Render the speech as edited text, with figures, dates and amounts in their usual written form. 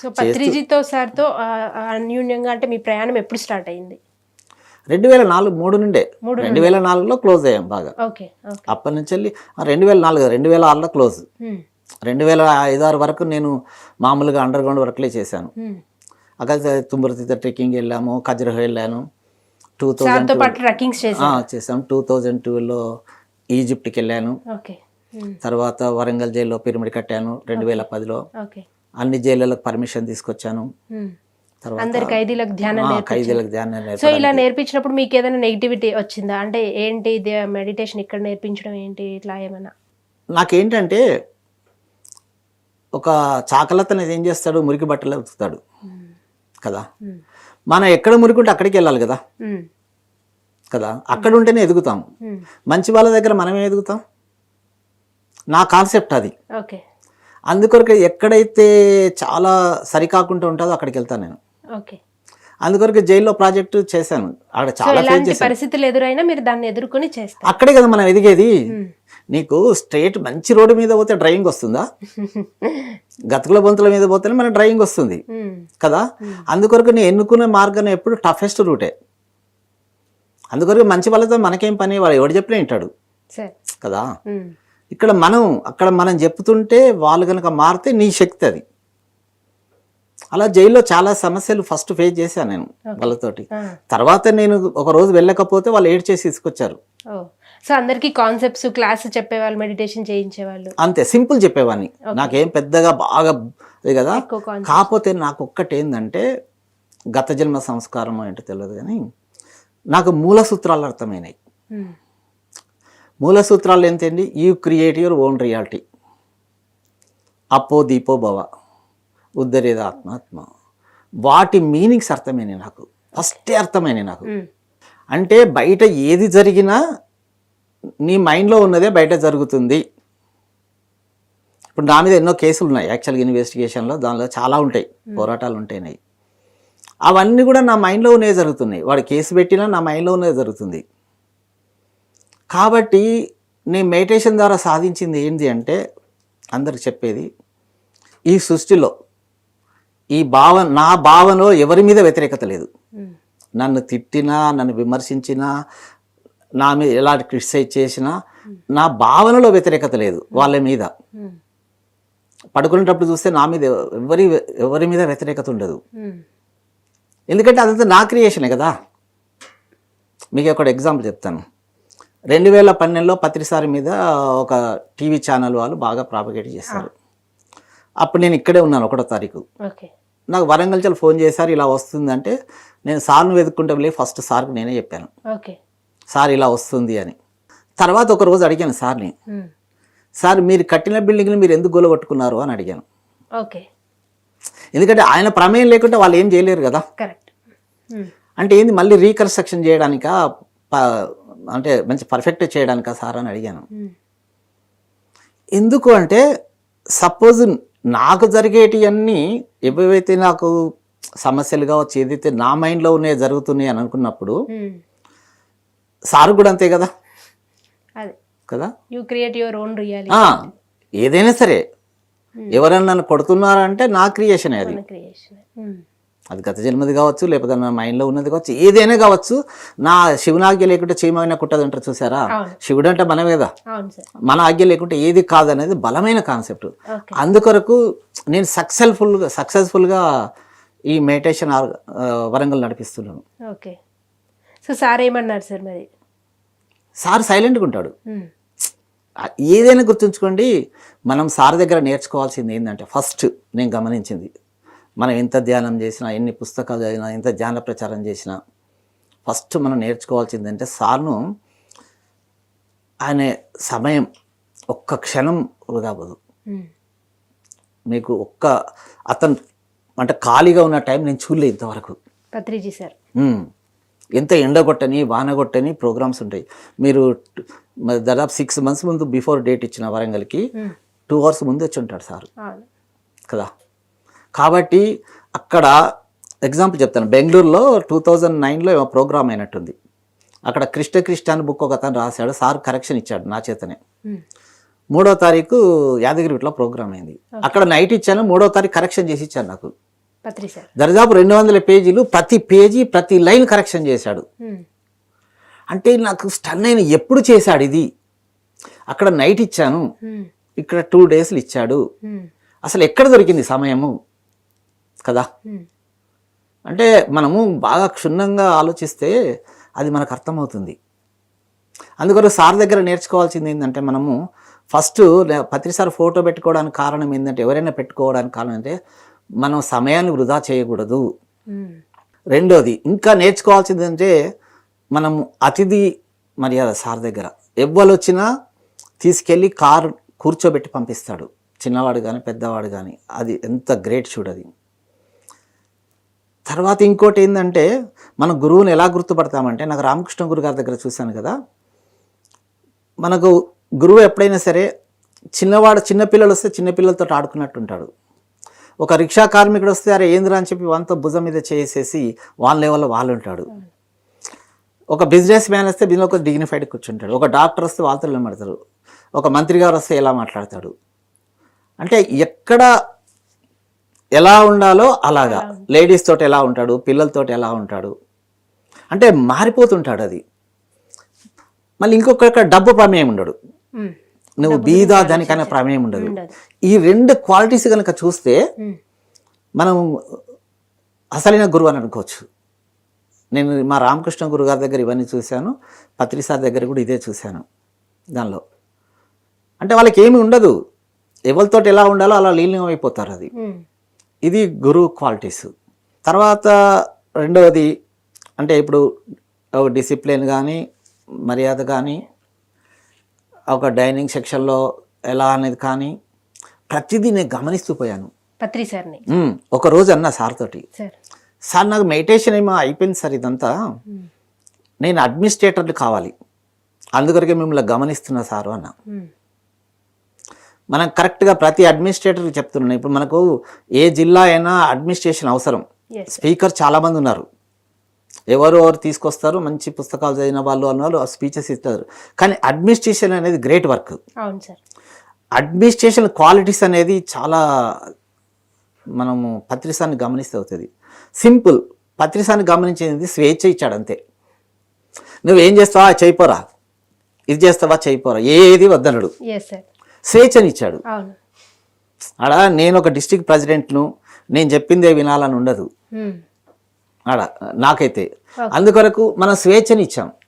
So పత్రిజితో సార్తో అన్యూన్యంగా అంటే మీ ప్రయాణం ఎప్పుడు స్టార్ట్ అయింది? 2004 నుండే 2004లో క్లోజ్ అయ్యాం బాగా. అప్పటి నుంచి వెళ్ళి 2004 2006లో క్లోజ్. 2005-6 వరకు నేను మామూలుగా అండర్ గ్రౌండ్ వర్క్లే చేశాను. అక్కడ తుమ్మరతీత ట్రెక్కింగ్ వెళ్ళాము, ఖజురహో వెళ్ళాను. 2002 చేసాం. 2002లో ఈజిప్ట్కి వెళ్ళాను. తర్వాత వరంగల్ జైల్లో పిరమిడ్ కట్టాను 2010లో. అన్ని జైళ్ళకు పర్మిషన్ తీసుకొచ్చాను. అందరి ఖైదీలకు ధ్యానం. సో ఇలా నేర్పించినప్పుడు మీకు ఏదైనా నెగిటివిటీ వచ్చిందా? అంటే ఏంటి మెడిటేషన్ ఇక్కడ నేర్పించడం ఏంటి ఇట్లా ఏమన్నా? నాకేంటంటే ఒక చాకలతను ఏం చేస్తాడు, మురికి బట్టలు ఉతుకుతాడు కదా. మనం ఎక్కడ మురికి ఉంటే అక్కడికి వెళ్ళాలి కదా కదా. అక్కడ ఉంటేనే ఎదుగుతాం. మంచి వాళ్ళ దగ్గర మనమే ఎదుగుతాం. నా కాన్సెప్ట్ అది. అందుకొరకు ఎక్కడైతే చాలా సరికాకుండా ఉంటుందో అక్కడికి వెళ్తాను నేను. అందుకొరకు జైల్లో ప్రాజెక్టు చేశాను. అక్కడ చాలా పరిస్థితులు ఎదురైనా మీరు దాన్ని ఎదుర్కొని చేస్తారు. అక్కడే కదా మనం ఎదిగేది. నీకు స్ట్రేట్ మంచి రోడ్డు మీద పోతే డ్రైవింగ్ వస్తుందా? గతుకుల బొంతుల మీద పోతేనే మన డ్రైవింగ్ వస్తుంది కదా. అందుకొరకు నేను ఎన్నుకునే మార్గం ఎప్పుడు టఫెస్ట్ రూటే. అందుకొరకు మంచి వాళ్ళతో మనకేం పని, వాడు ఎవడు చెప్పినా వింటాడు కదా. ఇక్కడ అక్కడ మనం చెప్తుంటే వాళ్ళు కనుక మారితే నీ శక్తి అది. అలా జైల్లో చాలా సమస్యలు ఫస్ట్ ఫేస్ చేశాను నేను వాళ్ళతోటి. తర్వాత నేను ఒక రోజు వెళ్ళకపోతే వాళ్ళు ఏడ్ చేసి తీసుకొచ్చారు. సో అందరికి కాన్సెప్ట్స్ క్లాస్ చెప్పేవాళ్ళు, మెడిటేషన్ చేయించేవాళ్ళు. అంతే, సింపుల్ చెప్పేవాడిని. నాకేం పెద్దగా బాగా అది కదా. కాకపోతే నాకు ఒక్కటి ఏంటంటే గత జన్మ సంస్కారం ఏంటో తెలియదు కానీ నాకు మూల సూత్రాలు అర్థమైనాయి. మూల సూత్రాలు ఏంటండి? You create your own reality. అప్పో దీపో భవ, ఉద్ధరేద ఆత్మాత్మ. వాటి మీనింగ్స్ అర్థమైనాయి నాకు. ఫస్టే అర్థమైనాయి నాకు. అంటే బయట ఏది జరిగినా నీ మైండ్లో ఉన్నదే బయట జరుగుతుంది. ఇప్పుడు నా మీద ఎన్నో కేసులు ఉన్నాయి యాక్చువల్గా ఇన్వెస్టిగేషన్లో. దానిలో చాలా ఉంటాయి, పోరాటాలు ఉంటాయి. అవన్నీ కూడా నా మైండ్లో ఉన్నదే జరుగుతున్నాయి. వాడు కేసు పెట్టినా నా మైండ్లో ఉన్నదే జరుగుతుంది. కాబట్టి నేను మెడిటేషన్ ద్వారా సాధించింది ఏంటి అంటే, అందరికి చెప్పేది, ఈ సృష్టిలో నా భావనలో ఎవరి మీద వ్యతిరేకత లేదు. నన్ను తిట్టినా, నన్ను విమర్శించినా, నా మీద ఎలాంటి క్రిటిసైజ్ చేసినా నా భావనలో వ్యతిరేకత లేదు. వాళ్ళ మీద పడుకునేటప్పుడు చూస్తే నా మీద ఎవరి మీద వ్యతిరేకత ఉండదు. ఎందుకంటే అదంతా నా క్రియేషనే కదా. మీకు ఒక ఎగ్జాంపుల్ చెప్తాను. 2012లో పత్రిసారి మీద ఒక టీవీ ఛానల్ వాళ్ళు బాగా ప్రాపగేట్ చేశారు. అప్పుడు నేను ఇక్కడే ఉన్నాను 1వ తారీఖు. నాకు వరంగల్ చాలా ఫోన్ చేశారు, ఇలా వస్తుందంటే నేను సార్ను వెతుక్కుంటే ఫస్ట్ సార్కి నేనే చెప్పాను, సార్ ఇలా వస్తుంది అని. తర్వాత ఒక రోజు అడిగాను సార్ని, సార్ మీరు కట్టిన బిల్డింగ్ని మీరు ఎందుకు గొలగొట్టుకున్నారు అని అడిగాను. ఎందుకంటే ఆయన ప్రమేయం లేకుంటే వాళ్ళు ఏం చేయలేరు కదా. అంటే ఏంది మళ్ళీ రీకన్స్ట్రక్షన్ చేయడానికా, అంటే మంచి పర్ఫెక్ట్ చేయడానికా సార్ అని అడిగాను. ఎందుకు అంటే సపోజ్ నాకు జరిగేటివన్నీ ఏవైతే నాకు సమస్యలు కావచ్చు, ఏదైతే నా మైండ్లో ఉన్నాయి జరుగుతున్నాయి అని అనుకున్నప్పుడు సార్ కూడా అంతే కదా కదా. You create your own reality. ఏదైనా సరే ఎవరైనా నన్ను కొడుతున్నారంటే నా క్రియేషన్ అది. అది గత జన్మది కావచ్చు, లేకపోతే నా మైండ్లో ఉన్నది కావచ్చు, ఏదైనా కావచ్చు. నా శివుని ఆజ్ఞ లేకుంటే చీమైనా కుట్టదు అంటారు చూసారా. శివుడు అంటే మనమే కదా. మన ఆజ్ఞ లేకుంటే ఏది కాదనేది బలమైన కాన్సెప్ట్. అందుకొరకు నేను సక్సెస్ఫుల్గా ఈ మెడిటేషన్ వరంగల్ నడిపిస్తున్నాను. సో సార్ ఏమన్నారు సార్ మరి? సార్ సైలెంట్గా ఉంటాడు. ఏదైనా గుర్తుంచుకోండి, మనం సార్ దగ్గర నేర్చుకోవాల్సింది ఏంటంటే, ఫస్ట్ నేను గమనించింది, మనం ఎంత ధ్యానం చేసినా, ఎన్ని పుస్తకాలు చదివినా, ఎంత ధ్యాన ప్రచారం చేసినా, ఫస్ట్ మనం నేర్చుకోవాల్సింది అంటే సార్ను ఆయన సమయం ఒక్క క్షణం వృధా అవ్వదు. మీకు అతను అంటే ఖాళీగా ఉన్న టైం నేను చూడలేదు ఇంతవరకు. పత్రిజీ సార్ ఎంత ఎండగొట్టని వానగొట్టని ప్రోగ్రామ్స్ ఉంటాయి. మీరు దాదాపు 6 months ముందు బిఫోర్ డేట్ ఇచ్చిన వరంగల్కి 2 hours ముందు వచ్చి ఉంటాడు సార్ కదా. కాబట్టి అక్కడ ఎగ్జాంపుల్ చెప్తాను. బెంగళూరులో 2009లో ఏమో ప్రోగ్రామ్ అయినట్టుంది. అక్కడ కృష్ణ అని బుక్ ఒక అతను రాశాడు. సార్ కరెక్షన్ ఇచ్చాడు నా చేతనే. 3వ తారీఖు యాదగిరిగుట్టలో ప్రోగ్రామ్ అయింది. అక్కడ నైట్ ఇచ్చాను, 3వ తారీఖు కరెక్షన్ చేసి ఇచ్చాను నాకు. పత్రి సార్ దరిదాపు 200 పేజీలు, ప్రతి పేజీ ప్రతి లైన్ కరెక్షన్ చేశాడు. అంటే నాకు స్టన్ అయిన, ఎప్పుడు చేశాడు ఇది? అక్కడ నైట్ ఇచ్చాను, ఇక్కడ 2 డేస్లు ఇచ్చాడు, అసలు ఎక్కడ దొరికింది సమయము కదా? అంటే మనము బాగా క్షుణ్ణంగా ఆలోచిస్తే అది మనకు అర్థమవుతుంది. అందుకని సార్ దగ్గర నేర్చుకోవాల్సింది ఏంటంటే, మనము ఫస్ట్ పత్రి సార్ ఫోటో పెట్టుకోవడానికి కారణం ఏంటంటే, ఎవరైనా పెట్టుకోవడానికి కారణం అంటే మనం సమయాన్ని వృధా చేయకూడదు. రెండోది ఇంకా నేర్చుకోవాల్సింది అంటే, మనము అతిథి మర్యాద. సార్ దగ్గర ఎవ్వరు వచ్చినా తీసుకెళ్ళి కారు కూర్చోబెట్టి పంపిస్తాడు, చిన్నవాడు కానీ పెద్దవాడు కానీ. అది ఎంత గ్రేట్ చూడది. తర్వాత ఇంకోటి ఏంటంటే, మన గురువుని ఎలా గుర్తుపడతామంటే, నాకు రామకృష్ణ గురు గారి దగ్గర చూశాను కదా, మనకు గురువు ఎప్పుడైనా సరే చిన్నపిల్లలు వస్తే చిన్నపిల్లలతో ఆడుకున్నట్టు ఉంటాడు. ఒక రిక్షా కార్మికుడు వస్తే అరే ఏంద్రా అని చెప్పి వాళ్ళతో భుజం మీద చేసేసి వాళ్ళ లెవెల్లో వాళ్ళు ఉంటాడు. ఒక బిజినెస్ మ్యాన్ వస్తే దీనిలో ఒక డిగ్నిఫైడ్ కూర్చుంటాడు. ఒక డాక్టర్ వస్తే వాళ్ళతో నిలబడతారు. ఒక మంత్రి గారు వస్తే ఎలా మాట్లాడతాడు. అంటే ఎక్కడ ఎలా ఉండాలో అలాగా, లేడీస్ తోటి ఎలా ఉంటాడు, పిల్లలతోటి ఎలా ఉంటాడు, అంటే మారిపోతుంటాడు. అది మళ్ళీ ఇంకొక డబ్బు ప్రమేయం ఉండడు, నువ్వు బీదా దానికైనా ప్రమేయం ఉండదు. ఈ 2 క్వాలిటీస్ కనుక చూస్తే మనం అసలైన గురువు అని అనుకోవచ్చు. నేను మా రామకృష్ణ గురు గారి దగ్గర ఇవన్నీ చూశాను, పత్రి సార్ దగ్గర కూడా ఇదే చూశాను. దానిలో అంటే వాళ్ళకి ఏమి ఉండదు, ఎవరితోటి ఎలా ఉండాలో అలా లీనం అయిపోతారు. అది ఇది గురువు క్వాలిటీస్. తర్వాత రెండవది అంటే ఇప్పుడు డిసిప్లిన్ కానీ, మర్యాద కానీ, ఒక డైనింగ్ సెక్షన్లో ఎలా అనేది కానీ ప్రతిదీ నేను గమనిస్తూ పోయాను. పత్రి సార్ని ఒక రోజు అన్న సార్ తోటి, సార్ నాకు మెడిటేషన్ ఏమో అయిపోయింది సార్, ఇదంతా నేను అడ్మినిస్ట్రేటర్లు కావాలి, అందుకొరకే మిమ్మల్ని గమనిస్తున్నా సారు అన్న. మనం కరెక్ట్గా ప్రతి అడ్మినిస్ట్రేటర్కి చెప్తున్నాను. ఇప్పుడు మనకు ఏ జిల్లా అయినా అడ్మినిస్ట్రేషన్ అవసరం. స్పీకర్ చాలామంది ఉన్నారు, ఎవరు తీసుకొస్తారు, మంచి పుస్తకాలు చదివిన వాళ్ళు అన్నవాళ్ళు స్పీచెస్ ఇస్తారు. కానీ అడ్మినిస్ట్రేషన్ అనేది గ్రేట్ వర్క్. అడ్మినిస్ట్రేషన్ క్వాలిటీస్ అనేది చాలా మనము పత్రిసాన్ని గమనిస్తే అవుతుంది. సింపుల్, పత్రిసాన్ని గమనించేది స్వేచ్ఛ ఇచ్చాడు అంతే. నువ్వేం చేస్తావా చేయిపోరా, ఇది చేస్తావా చేయిపోరా, ఏది వద్దనడు, స్వేచ్ఛని ఇచ్చాడు. ఆడ నేను ఒక డిస్ట్రిక్ట్ ప్రెసిడెంట్ను, నేను చెప్పిందే వినాలని ఉండదు ఆడ నాకైతే. అందుకొరకు మనం స్వేచ్ఛని ఇచ్చాం.